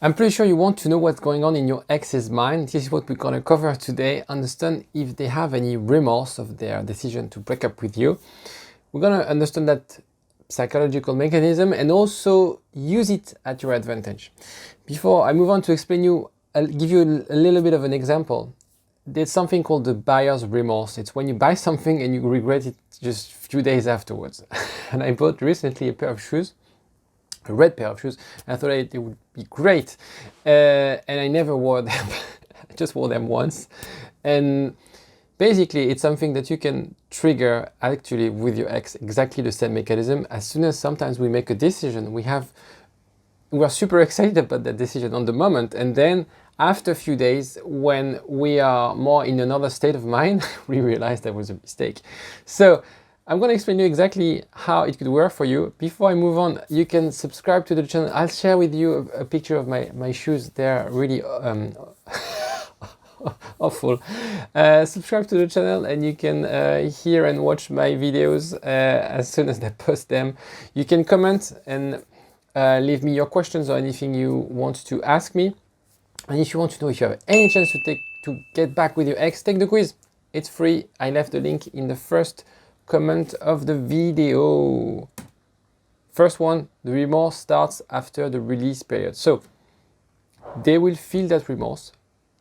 I'm pretty sure you want to know what's going on in your ex's mind. This is what we're going to cover today. Understand if they have any remorse of their decision to break up with you. We're going to understand that psychological mechanism and also use it at your advantage. Before I move on to explain you, I'll give you a little bit of an example. There's something called the buyer's remorse. It's when you buy something and you regret it just a few days afterwards. And I bought recently a pair of shoes, a red pair of shoes. I thought it would be great, and I never wore them. I just wore them once, and basically it's something that you can trigger actually with your ex. Exactly the same mechanism. As soon as sometimes we make a decision, we are super excited about that decision on the moment, and then after a few days, when we are more in another state of mind, we realize that was a mistake. So I'm going to explain you exactly how it could work for you. Before I move on, you can subscribe to the channel. I'll share with you a picture of my shoes. They're really awful. Subscribe to the channel and you can hear and watch my videos as soon as I post them. You can comment and leave me your questions or anything you want to ask me. And if you want to know if you have any chance to get back with your ex, take the quiz. It's free. I left the link in the first comment of the video. First one, the remorse starts after the release period. So they will feel that remorse,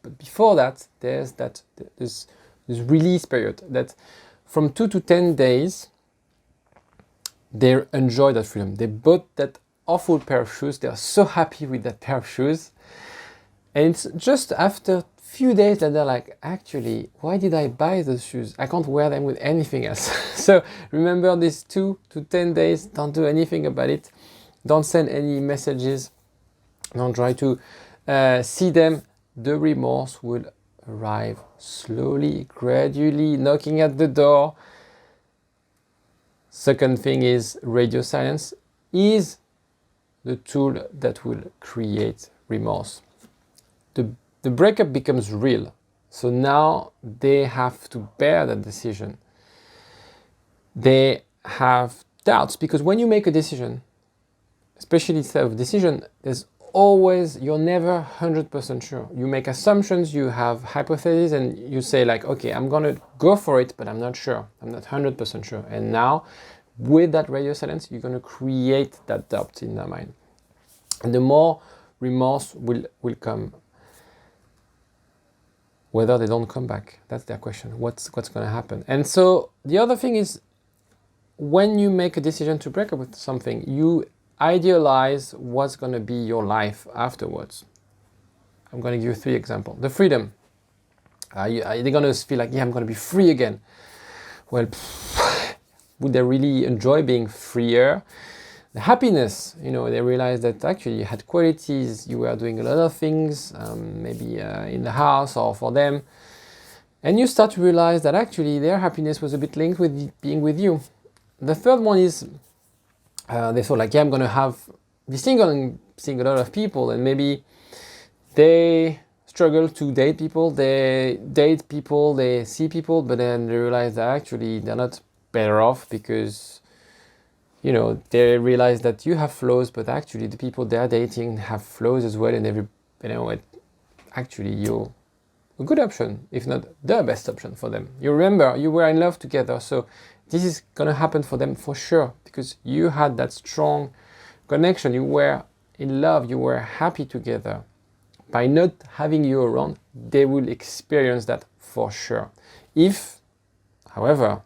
but before that, there's this release period that from 2 to 10 days, they enjoy that freedom. They bought that awful pair of shoes. They are so happy with that pair of shoes. And it's just after few days that they're like, actually, why did I buy those shoes? I can't wear them with anything else. So remember these 2 to 10 days, don't do anything about it. Don't send any messages. Don't try to see them. The remorse will arrive slowly, gradually, knocking at the door. Second thing is radio silence is the tool that will create remorse. The breakup becomes real. So now they have to bear that decision. They have doubts because when you make a decision, especially self-decision, you're never 100% sure. You make assumptions, you have hypotheses, and you say like, okay, I'm gonna go for it, but I'm not sure. I'm not 100% sure. And now with that radio silence, you're gonna create that doubt in their mind. And the more remorse will come, whether they don't come back. That's their question. What's going to happen? And so the other thing is, when you make a decision to break up with something, you idealize what's going to be your life afterwards. I'm going to give you 3 examples. The freedom. They're going to feel like, yeah, I'm going to be free again. Well, would they really enjoy being freer? The happiness, they realize that actually you had qualities, you were doing a lot of things, maybe in the house or for them. And you start to realize that actually their happiness was a bit linked with being with you. The third one is they thought like, yeah, I'm going to be single and seeing a lot of people, and maybe they struggle to date people, they see people, but then they realize that actually they're not better off because they realize that you have flaws, but actually the people they're dating have flaws as well, and actually you're a good option, if not the best option for them. You remember, you were in love together, so this is gonna happen for them for sure, because you had that strong connection, you were in love, you were happy together. By not having you around, they will experience that for sure. If, however,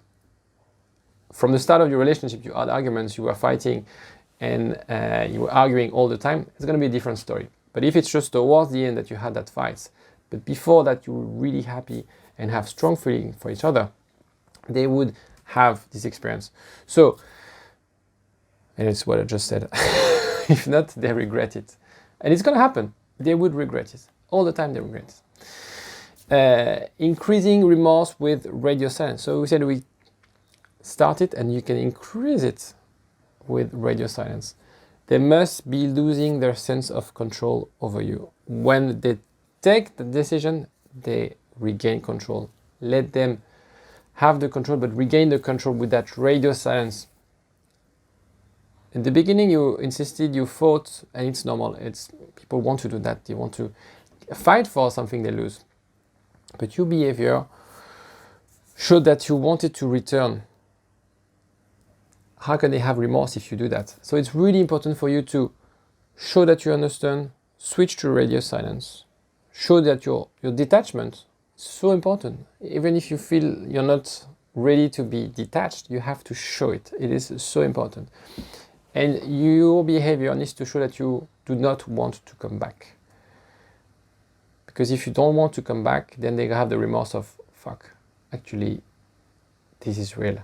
from the start of your relationship, you had arguments, you were fighting, and you were arguing all the time, it's going to be a different story. But if it's just towards the end that you had that fight, but before that you were really happy and have strong feeling for each other, they would have this experience. So, and it's what I just said. If not, they regret it. And it's going to happen. They would regret it. All the time they regret it. Increasing remorse with radio silence. So we said we start it and you can increase it with radio silence. They must be losing their sense of control over you. When they take the decision, they regain control. Let them have the control, but regain the control with that radio silence. In the beginning, you insisted, you fought, and it's normal. It's people want to do that. They want to fight for something they lose. But your behavior showed that you wanted to return. How can they have remorse if you do that? So it's really important for you to show that you understand, switch to radio silence, show that your detachment is so important. Even if you feel you're not ready to be detached, you have to show it. It is so important. And your behavior needs to show that you do not want to come back. Because if you don't want to come back, then they have the remorse of, fuck, actually, this is real.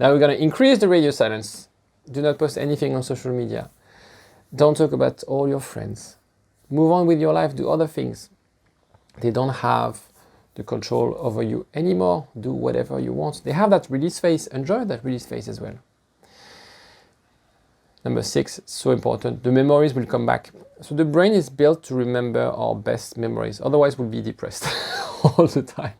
Now we're going to increase the radio silence. Do not post anything on social media. Don't talk about all your friends. Move on with your life, do other things. They don't have the control over you anymore. Do whatever you want. They have that release phase. Enjoy that release phase as well. Number 6, so important. The memories will come back. So the brain is built to remember our best memories. Otherwise, we'll be depressed all the time.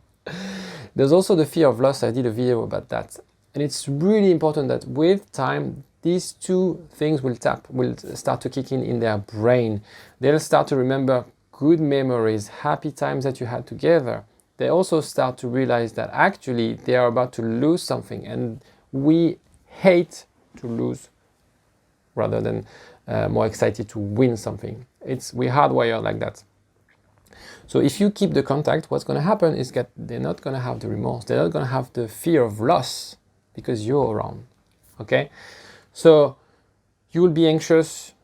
There's also the fear of loss. I did a video about that. And it's really important that with time, these two things will start to kick in their brain. They'll start to remember good memories, happy times that you had together. They also start to realize that actually they are about to lose something, and we hate to lose rather than more excited to win something. We're hardwired like that. So if you keep the contact, what's going to happen is that they're not going to have the remorse. They're not going to have the fear of loss because you're around. Okay? So you will be anxious.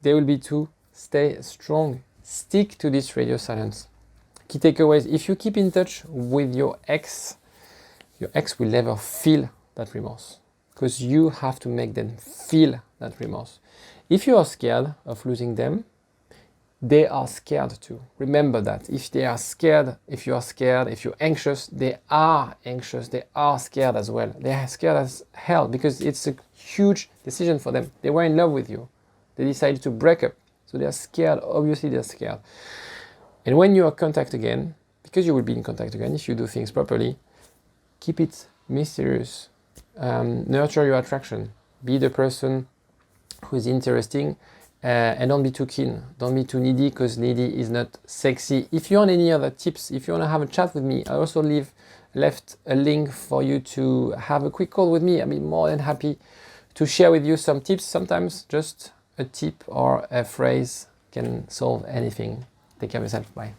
They will be too. Stay strong. Stick to this radio silence. Key takeaways. If you keep in touch with your ex will never feel that remorse because you have to make them feel that remorse. If you are scared of losing them, they are scared too. Remember that. If they are scared, if you are scared, if you're anxious, they are anxious. They are scared as well. They are scared as hell because it's a huge decision for them. They were in love with you. They decided to break up. So they are scared. Obviously, they're scared. And when you are in contact again, because you will be in contact again if you do things properly, keep it mysterious. Nurture your attraction. Be the person who is interesting. And don't be too keen. Don't be too needy because needy is not sexy. If you want any other tips, if you want to have a chat with me, I also left a link for you to have a quick call with me. I'll be more than happy to share with you some tips. Sometimes just a tip or a phrase can solve anything. Take care of yourself. Bye.